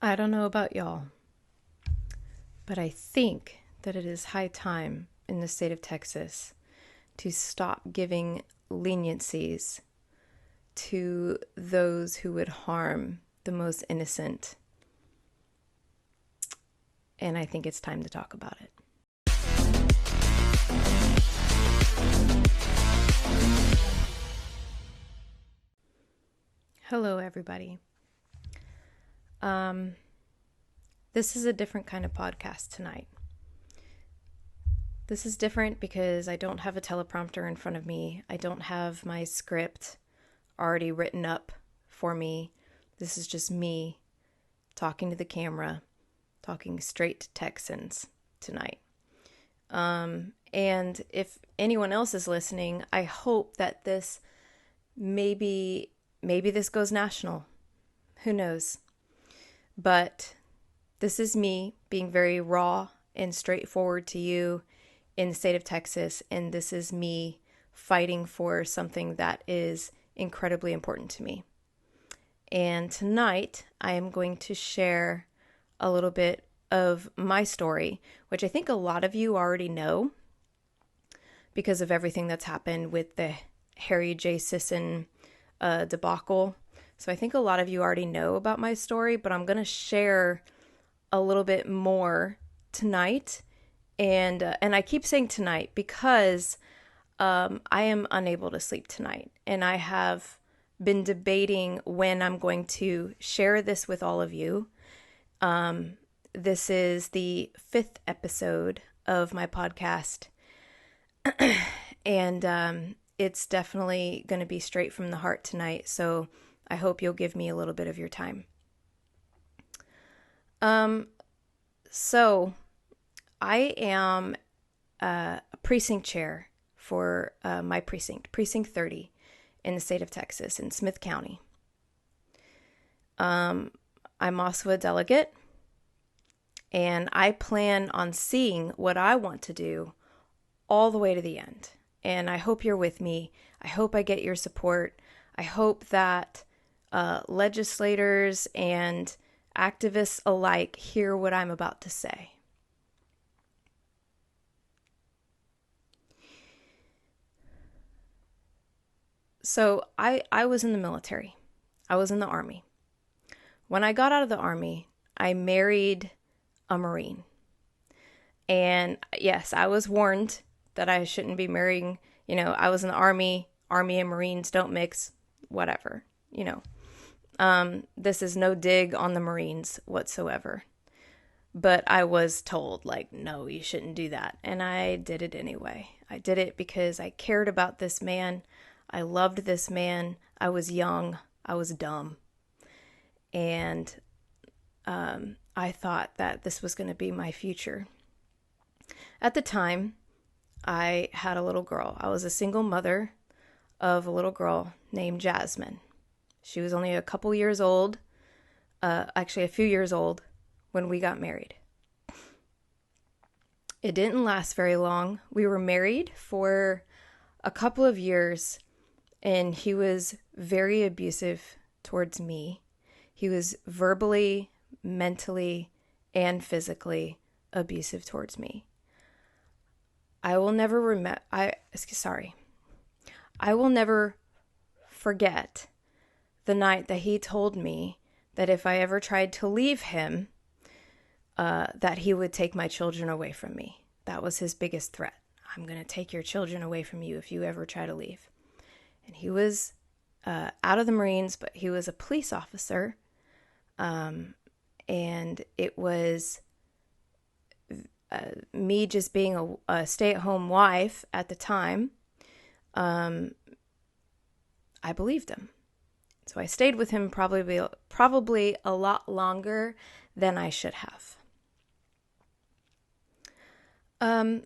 I don't know about y'all, but I think that it is high time in the state of Texas to stop giving leniencies to those who would harm the most innocent. And I think it's time to talk about it. Hello, everybody. This is a different kind of podcast tonight. This is different because I don't have a teleprompter in front of me. I don't have my script already written up for me. This is just me talking to the camera, talking straight to Texans tonight. And if anyone else is listening, I hope that this maybe this goes national. Who knows? But this is me being very raw and straightforward to you in the state of Texas, and this is me fighting for something that is incredibly important to me. And tonight, I am going to share a little bit of my story, which I think a lot of you already know because of everything that's happened with the Harry J. Sisson debacle. So I think a lot of you already know about my story, but I'm going to share a little bit more tonight. And I keep saying tonight because I am unable to sleep tonight. And I have been debating when I'm going to share this with all of you. This is the 5th episode of my podcast. And it's definitely going to be straight from the heart tonight. So I hope you'll give me a little bit of your time. So I am a precinct chair for my precinct 30 in the state of Texas in Smith County. I'm also a delegate, and I plan on seeing what I want to do all the way to the end. And I hope you're with me. I hope I get your support. I hope that legislators and activists alike hear what I'm about to say. So I was in the military. I was in the Army. When I got out of the Army, I married a Marine. And yes, I was warned that I shouldn't be marrying, I was in the Army and Marines don't mix, whatever, This is no dig on the Marines whatsoever. But I was told, no, you shouldn't do that. And I did it anyway. I did it because I cared about this man. I loved this man. I was young. I was dumb. And I thought that this was going to be my future. At the time, I had a little girl. I was a single mother of a little girl named Jasmine. She was only a couple years old, actually a few years old, when we got married. It didn't last very long. We were married for a couple of years, and he was very abusive towards me. He was verbally, mentally, and physically abusive towards me. I will never forget the night that he told me that if I ever tried to leave him, that he would take my children away from me. That was his biggest threat. I'm going to take your children away from you if you ever try to leave. And he was out of the Marines, but he was a police officer. And it was me just being a stay-at-home wife at the time. I believed him. So I stayed with him probably a lot longer than I should have. And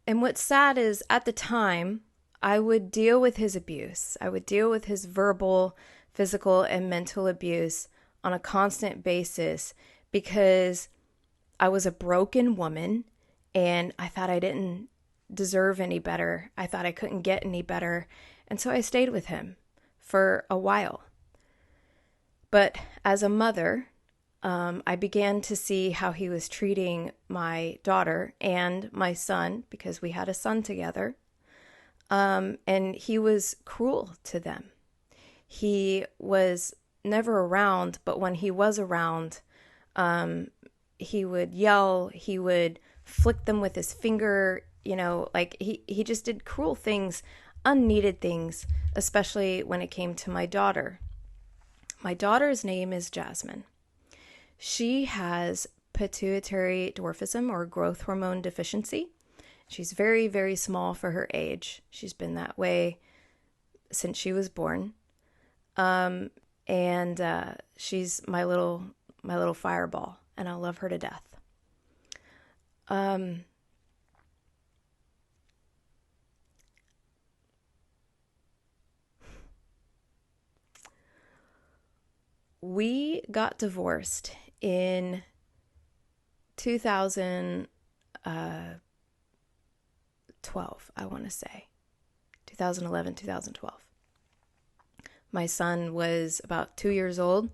what's sad is at the time, I would deal with his abuse. I would deal with his verbal, physical, and mental abuse on a constant basis because I was a broken woman and I thought I didn't deserve any better. I thought I couldn't get any better. And so I stayed with him for a while. But as a mother, I began to see how he was treating my daughter and my son, because we had a son together. And he was cruel to them. He was never around, but when he was around, he would yell, he would flick them with his finger, like he just did cruel things, unneeded things, especially when it came to my daughter. My daughter's name is Jasmine. She has pituitary dwarfism, or growth hormone deficiency. She's very, very small for her age. She's been that way since she was born. And she's my little fireball, and I love her to death. We got divorced in 2012, I want to say. 2011, 2012. My son was about 2 years old,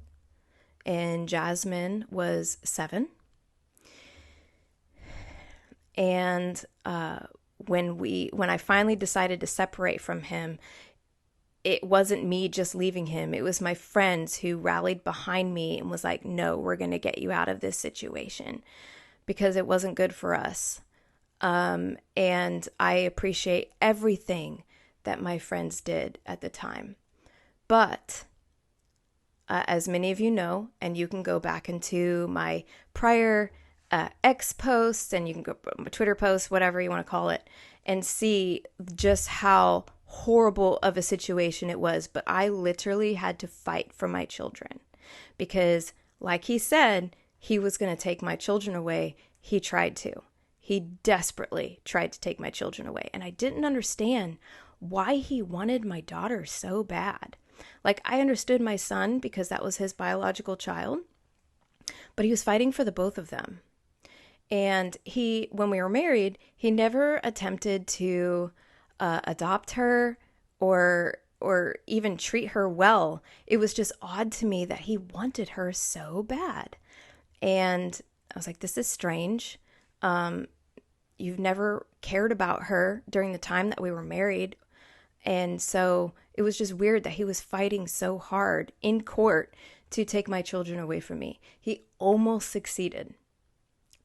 and Jasmine was 7. And when I finally decided to separate from him, it wasn't me just leaving him. It was my friends who rallied behind me and was like, no, we're going to get you out of this situation, because it wasn't good for us. And I appreciate everything that my friends did at the time. But as many of you know, and you can go back into my prior X posts, and you can go my Twitter posts, whatever you want to call it, and see just how horrible of a situation it was. But I literally had to fight for my children, because like he said, he was going to take my children away. He tried to. He desperately tried to take my children away. And I didn't understand why he wanted my daughter so bad. Like, I understood my son because that was his biological child, but he was fighting for the both of them. And when we were married, he never attempted to adopt her or even treat her well. It was just odd to me that he wanted her so bad. And I was like, this is strange. You've never cared about her during the time that we were married. And so it was just weird that he was fighting so hard in court to take my children away from me. He almost succeeded,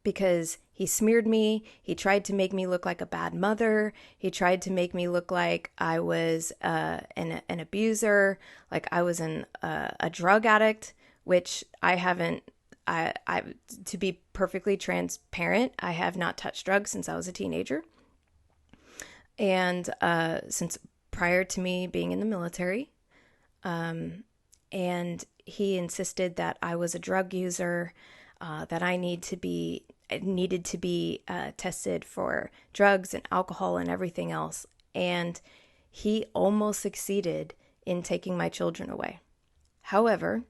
because he smeared me. He tried to make me look like a bad mother. He tried to make me look like I was an abuser, like I was a drug addict, which I haven't. To be perfectly transparent, I have not touched drugs since I was a teenager. And since prior to me being in the military, and he insisted that I was a drug user, that I needed to be tested for drugs and alcohol and everything else. And he almost succeeded in taking my children away. However,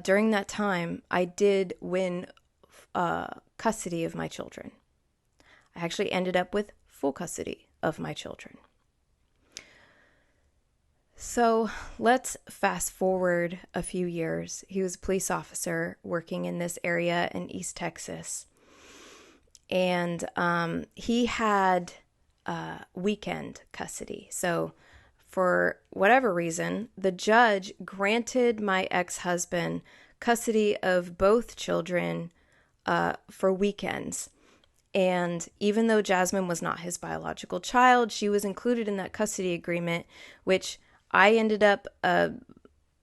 during that time, I did win custody of my children. I actually ended up with full custody of my children. So let's fast forward a few years. He was a police officer working in this area in East Texas. And he had weekend custody. So for whatever reason, the judge granted my ex-husband custody of both children for weekends. And even though Jasmine was not his biological child, she was included in that custody agreement, which I ended up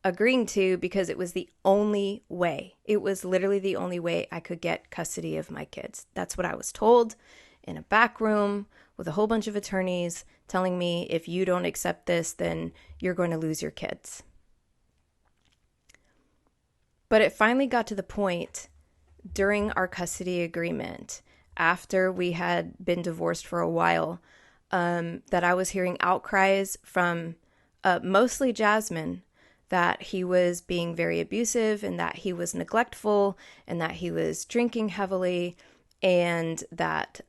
agreeing to because it was the only way. It was literally the only way I could get custody of my kids. That's what I was told in a back room with a whole bunch of attorneys telling me, if you don't accept this, then you're going to lose your kids. But it finally got to the point during our custody agreement, after we had been divorced for a while, that I was hearing outcries from mostly Jasmine that he was being very abusive and that he was neglectful and that he was drinking heavily and that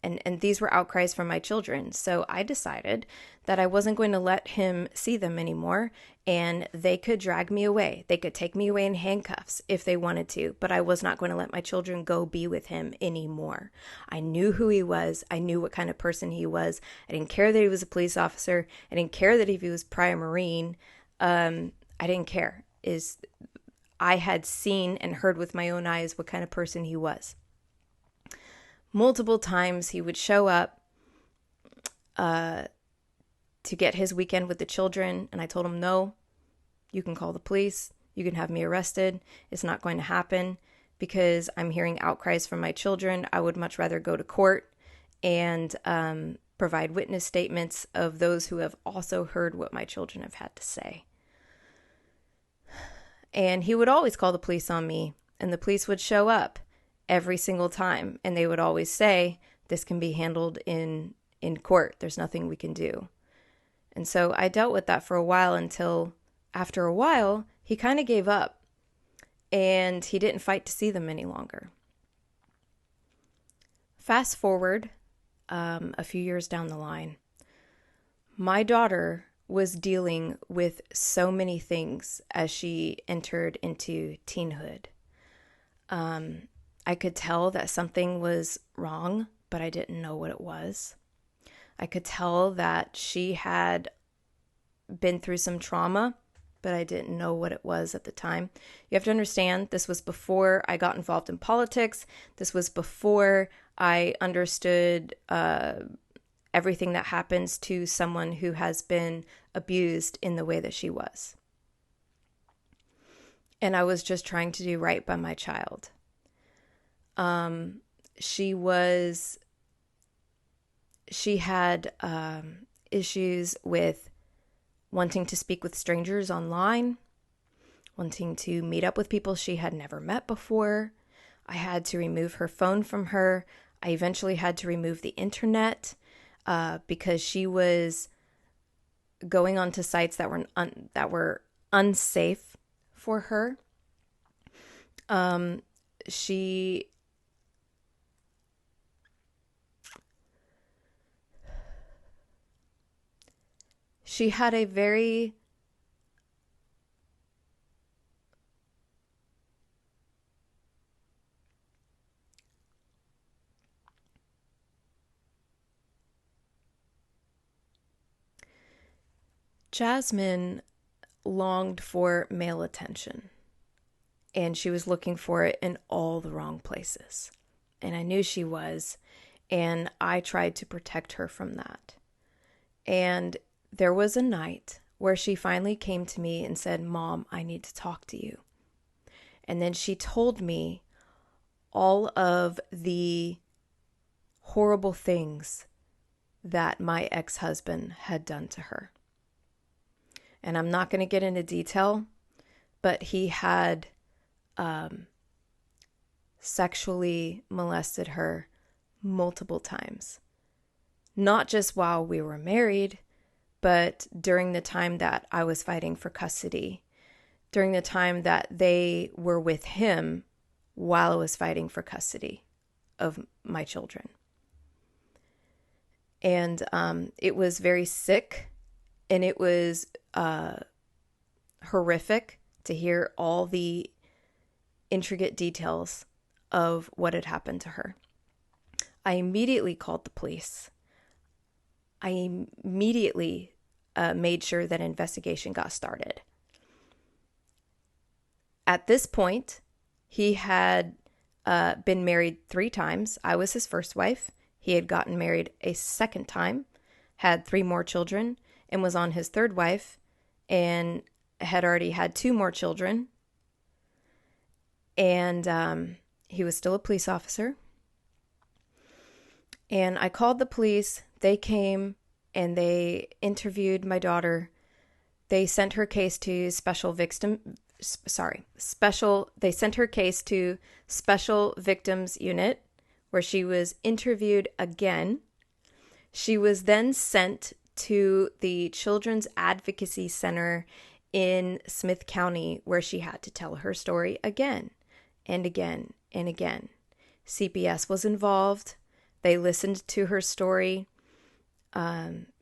And these were outcries from my children. So I decided that I wasn't going to let him see them anymore, and they could drag me away. They could take me away in handcuffs if they wanted to, but I was not going to let my children go be with him anymore. I knew who he was. I knew what kind of person he was. I didn't care that he was a police officer. I didn't care that if he was prior Marine. I didn't care. I had seen and heard with my own eyes what kind of person he was. Multiple times he would show up to get his weekend with the children, and I told him, no, you can call the police. You can have me arrested. It's not going to happen because I'm hearing outcries from my children. I would much rather go to court and provide witness statements of those who have also heard what my children have had to say. And he would always call the police on me, and the police would show up every single time, and they would always say, this can be handled in court. There's nothing we can do. And so I dealt with that for a while until after a while, he kind of gave up, and he didn't fight to see them any longer. Fast forward a few years down the line, my daughter was dealing with so many things as she entered into teenhood. I could tell that something was wrong, but I didn't know what it was. I could tell that she had been through some trauma, but I didn't know what it was at the time. You have to understand, this was before I got involved in politics. This was before I understood everything that happens to someone who has been abused in the way that she was. And I was just trying to do right by my child. She had issues with wanting to speak with strangers online, wanting to meet up with people she had never met before. I had to remove her phone from her. I eventually had to remove the internet because she was going onto sites that were unsafe for her. She had a very Jasmine longed for male attention, and she was looking for it in all the wrong places. And I knew she was, and I tried to protect her from that. And there was a night where she finally came to me and said, "Mom, I need to talk to you." And then she told me all of the horrible things that my ex-husband had done to her. And I'm not going to get into detail, but he had sexually molested her multiple times. Not just while we were married, but during the time that I was fighting for custody, during the time that they were with him while I was fighting for custody of my children. And it was very sick, and it was horrific to hear all the intricate details of what had happened to her. I immediately called the police. I immediately made sure that an investigation got started. At this point, he had been married 3 times. I was his first wife. He had gotten married a second time, had 3 more children, and was on his 3rd wife, and had already had 2 more children. And he was still a police officer. And I called the police. They came and they interviewed my daughter. They sent her case to Special Victims Unit, where she was interviewed again. She was then sent to the Children's Advocacy Center in Smith County, where she had to tell her story again and again and again. CPS was involved. They listened to her story.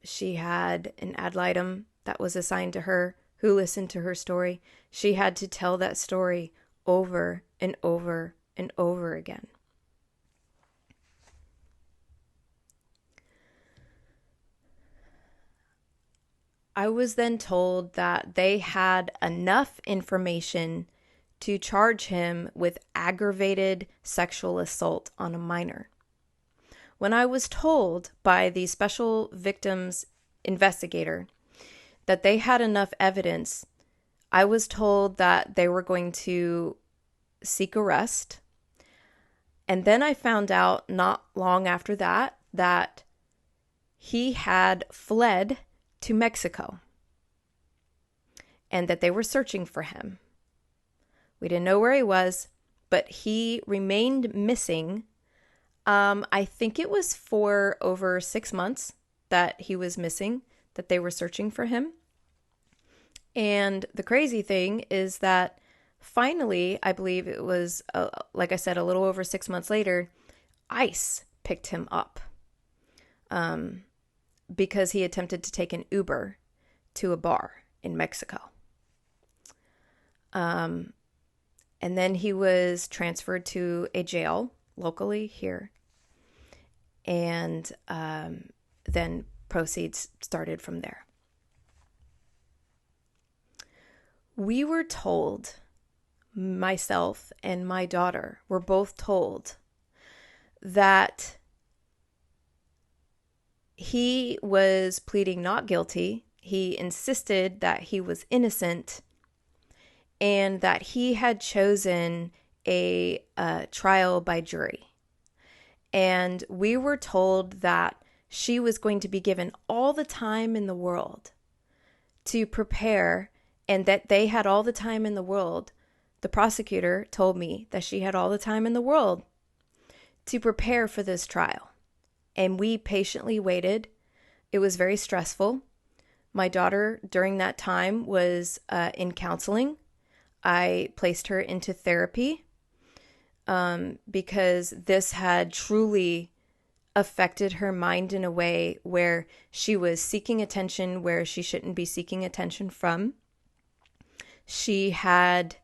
She had an ad litem that was assigned to her who listened to her story. She had to tell that story over and over and over again. I was then told that they had enough information to charge him with aggravated sexual assault on a minor. When I was told by the special victims investigator that they had enough evidence, I was told that they were going to seek arrest. And then I found out not long after that that he had fled to Mexico and that they were searching for him. We didn't know where he was, but he remained missing. I think it was for over 6 months that he was missing, that they were searching for him. And the crazy thing is that finally, I believe it was, like I said, a little over 6 months later, ICE picked him up because he attempted to take an Uber to a bar in Mexico. And then he was transferred to a jail locally here. And then proceeds started from there. We were told, myself and my daughter were both told, that he was pleading not guilty. He insisted that he was innocent and that he had chosen a trial by jury. And we were told that she was going to be given all the time in the world to prepare, and that they had all the time in the world. The prosecutor told me that she had all the time in the world to prepare for this trial. And we patiently waited. It was very stressful. My daughter, during that time, was in counseling. I placed her into therapy because this had truly affected her mind in a way where she was seeking attention where she shouldn't be seeking attention from. She had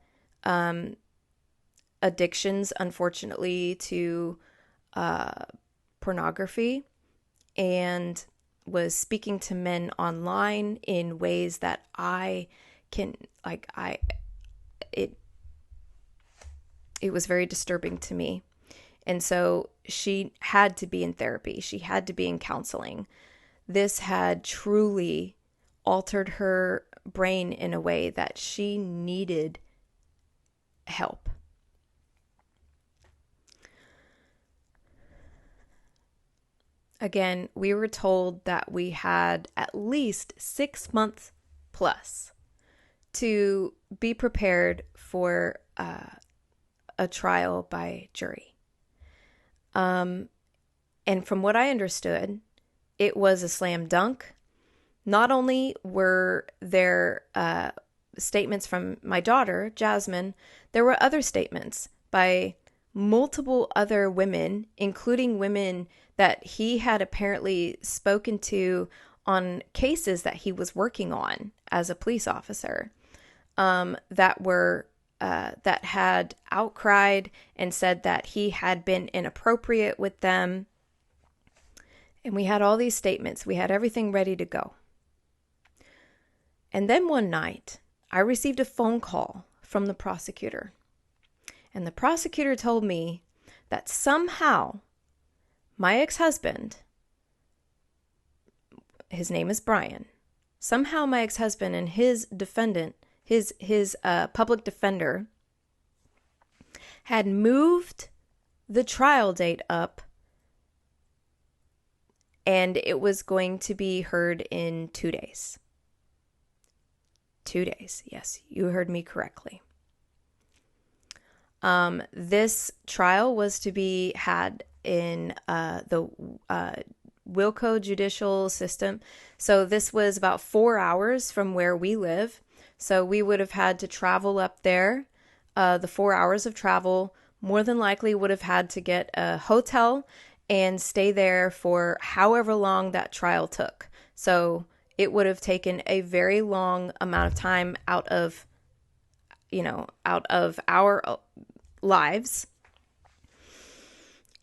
addictions, unfortunately, to pornography, and was speaking to men online in ways that it was very disturbing to me. And so she had to be in therapy. She had to be in counseling. This had truly altered her brain in a way that she needed help. Again, we were told that we had at least 6 months plus to be prepared for a trial by jury. And from what I understood, it was a slam dunk. Not only were there statements from my daughter, Jasmine, there were other statements by multiple other women, including women that he had apparently spoken to on cases that he was working on as a police officer, that had outcried and said that he had been inappropriate with them. And we had all these statements. We had everything ready to go. And then one night, I received a phone call from the prosecutor. And the prosecutor told me that somehow my ex-husband, his name is Brian, somehow my ex-husband and his defendant, his public defender, had moved the trial date up, and it was going to be heard in 2 days. 2 days. Yes, you heard me correctly. This trial was to be had in the Wilco judicial system. So this was about 4 hours from where we live. So we would have had to travel up there. The 4 hours of travel more than likely would have had to get a hotel and stay there for however long that trial took. So it would have taken a very long amount of time out of our lives.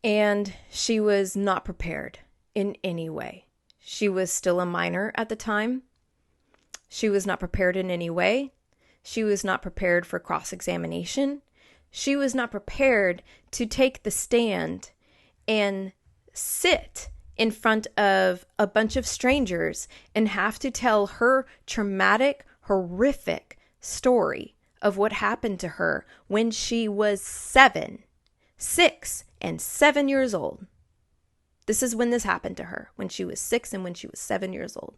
And she was not prepared in any way. She was still a minor at the time. She was not prepared in any way. She was not prepared for cross-examination. She was not prepared to take the stand and sit in front of a bunch of strangers and have to tell her traumatic, horrific story of what happened to her when she was 6 and 7 years old. This is when this happened to her, when she was 6 and when she was 7 years old.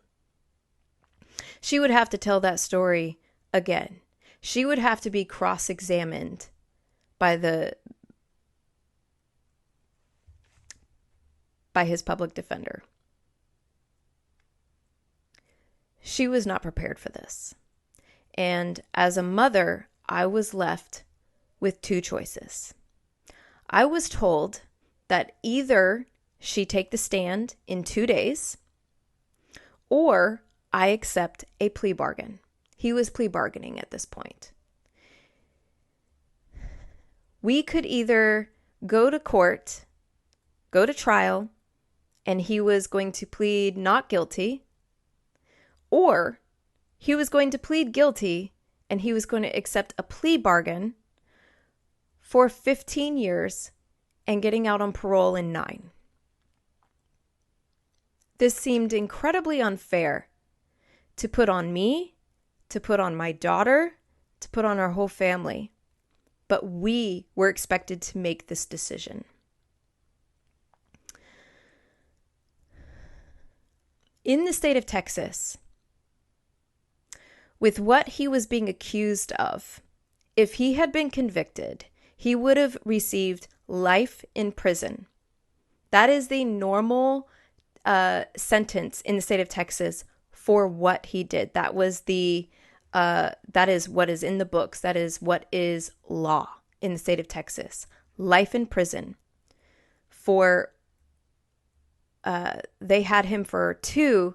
She would have to tell that story again. She would have to be cross-examined by his public defender. She was not prepared for this. And as a mother, I was left with two choices. I was told that either she take the stand in 2 days, or I accept a plea bargain. He was plea bargaining at this point. We could either go to court, go to trial, and he was going to plead not guilty, or he was going to plead guilty and he was going to accept a plea bargain for 15 years and getting out on parole in 9. This seemed incredibly unfair to put on me, to put on my daughter, to put on our whole family. But we were expected to make this decision. In the state of Texas, with what he was being accused of, if he had been convicted, he would have received life in prison. That is the normal sentence in the state of Texas for what he did. That is what is in the books. That is what is law in the state of Texas. Life in prison. They had him for 2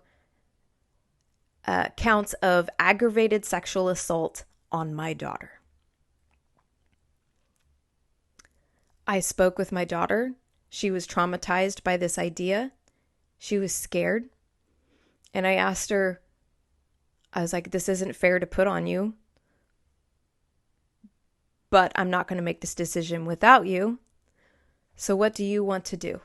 counts of aggravated sexual assault on my daughter. I spoke with my daughter. She was traumatized by this idea. She was scared. And I asked her, I was like, this isn't fair to put on you, but I'm not going to make this decision without you. So what do you want to do?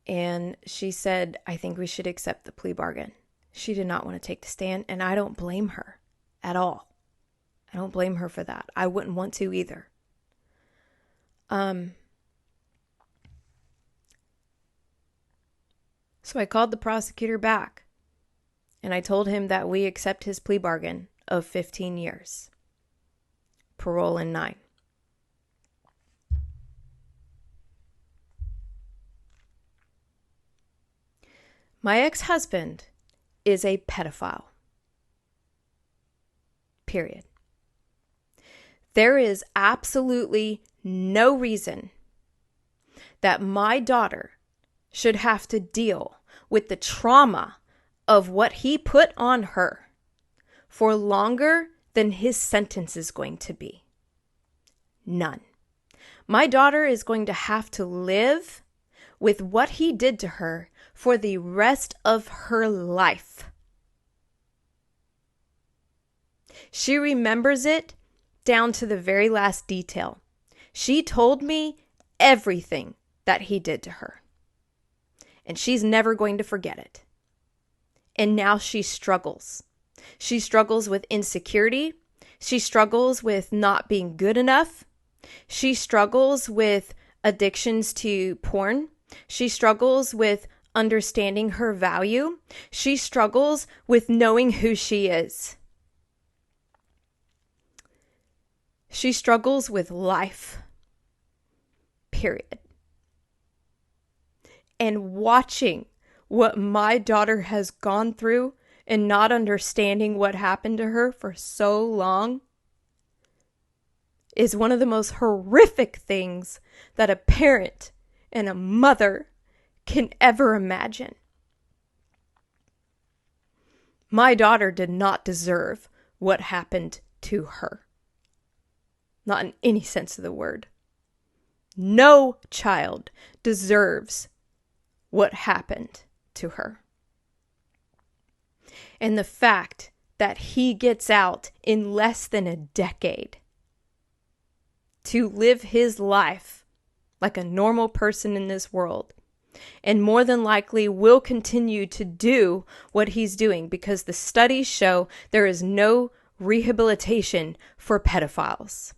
And she said, I think we should accept the plea bargain. She did not want to take the stand, and I don't blame her at all. I don't blame her for that. I wouldn't want to either. So I called the prosecutor back, and I told him that we accept his plea bargain of 15 years. Parole in 9. My ex-husband is a pedophile. Period. There is absolutely no reason that my daughter should have to deal with the trauma of what he put on her for longer than his sentence is going to be. None. My daughter is going to have to live with what he did to her for the rest of her life. She remembers it down to the very last detail. She told me everything that he did to her. And she's never going to forget it. And now she struggles. She struggles with insecurity. She struggles with not being good enough. She struggles with addictions to porn. She struggles with understanding her value. She struggles with knowing who she is. She struggles with life. Period. And watching what my daughter has gone through and not understanding what happened to her for so long is one of the most horrific things that a parent and a mother can ever imagine. My daughter did not deserve what happened to her. Not in any sense of the word. No child deserves what happened to her. And the fact that he gets out in less than a decade to live his life like a normal person in this world, and more than likely will continue to do what he's doing, because the studies show there is no rehabilitation for pedophiles.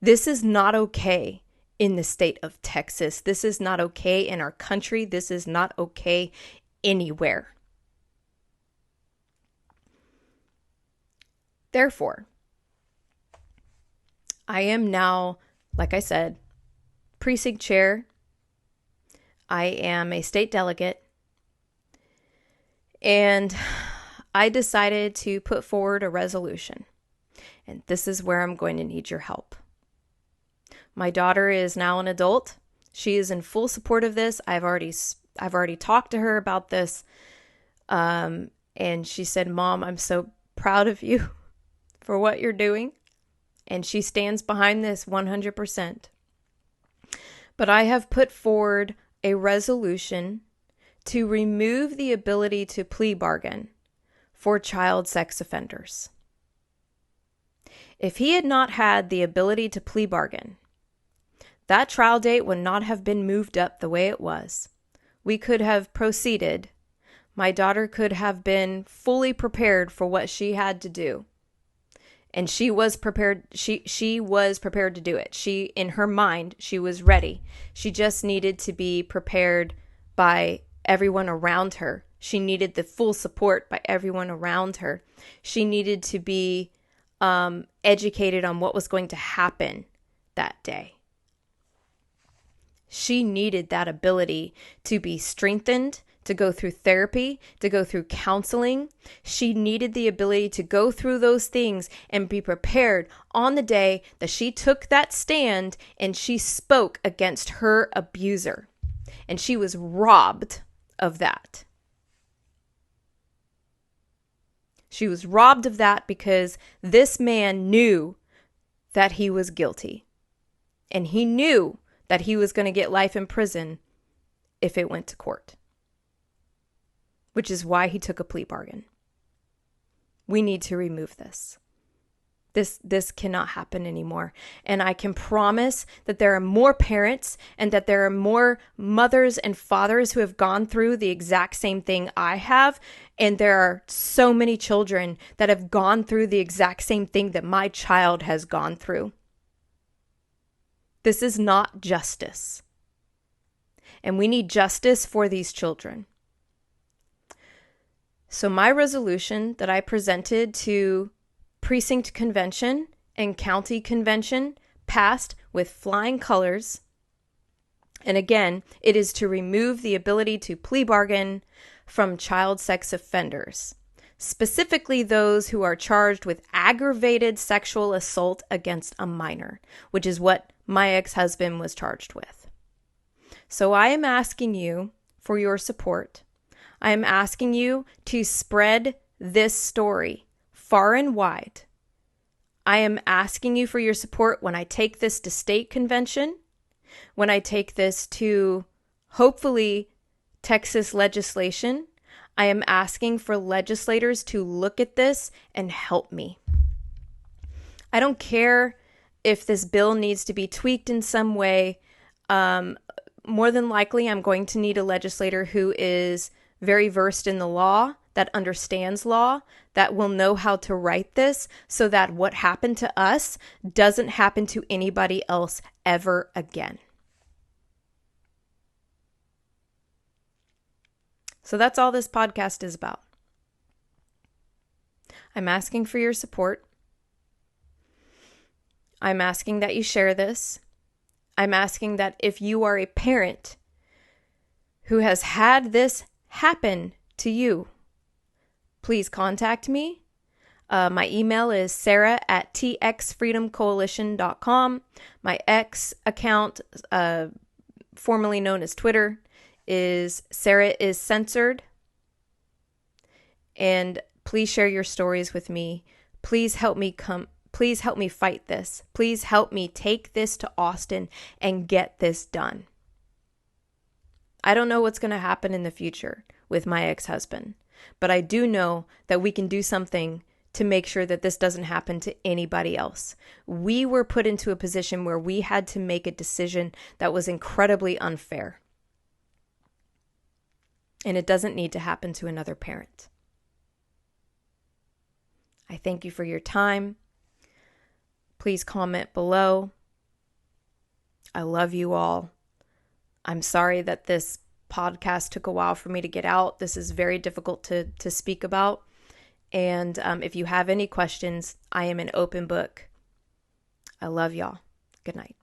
This is not okay in the state of Texas. This is not okay in our country. This is not okay anywhere. Therefore, I am now, like I said, precinct chair. I am a state delegate. And I decided to put forward a resolution. And this is where I'm going to need your help. My daughter is now an adult. She is in full support of this. I've already talked to her about this. And she said, "Mom, I'm so proud of you for what you're doing." And she stands behind this 100%. But I have put forward a resolution to remove the ability to plea bargain for child sex offenders. If he had not had the ability to plea bargain, that trial date would not have been moved up the way it was. We could have proceeded. My daughter could have been fully prepared for what she had to do. And she was prepared. She was prepared to do it. She, in her mind, she was ready. She just needed to be prepared by everyone around her. She needed the full support by everyone around her. She needed to be educated on what was going to happen that day. She needed that ability to be strengthened, to go through therapy, to go through counseling. She needed the ability to go through those things and be prepared on the day that she took that stand and she spoke against her abuser. And she was robbed of that. She was robbed of that because this man knew that he was guilty. And he knew that he was going to get life in prison if it went to court. Which is why he took a plea bargain. We need to remove this. This cannot happen anymore. And I can promise that there are more parents and that there are more mothers and fathers who have gone through the exact same thing I have. And there are so many children that have gone through the exact same thing that my child has gone through. This is not justice. And we need justice for these children. So my resolution that I presented to precinct convention and county convention passed with flying colors. And again, it is to remove the ability to plea bargain from child sex offenders, specifically those who are charged with aggravated sexual assault against a minor, which is what my ex-husband was charged with. So I am asking you for your support. I am asking you to spread this story far and wide. I am asking you for your support when I take this to state convention, when I take this to, hopefully, Texas legislation. I am asking for legislators to look at this and help me. I don't care if this bill needs to be tweaked in some way. More than likely, I'm going to need a legislator who is very versed in the law, that understands law, that will know how to write this so that what happened to us doesn't happen to anybody else ever again. So that's all this podcast is about. I'm asking for your support. I'm asking that you share this. I'm asking that if you are a parent who has had this happen to you, please contact me. My email is sarah@txfreedomcoalition.com. My X account, formerly known as Twitter, is Sarah is Censored. And please share your stories with me. Please help me fight this. Please help me take this to Austin and get this done. I don't know what's going to happen in the future with my ex-husband, but I do know that we can do something to make sure that this doesn't happen to anybody else. We were put into a position where we had to make a decision that was incredibly unfair. And it doesn't need to happen to another parent. I thank you for your time. Please comment below. I love you all. I'm sorry that this podcast took a while for me to get out. This is very difficult to speak about. And if you have any questions, I am an open book. I love y'all. Good night.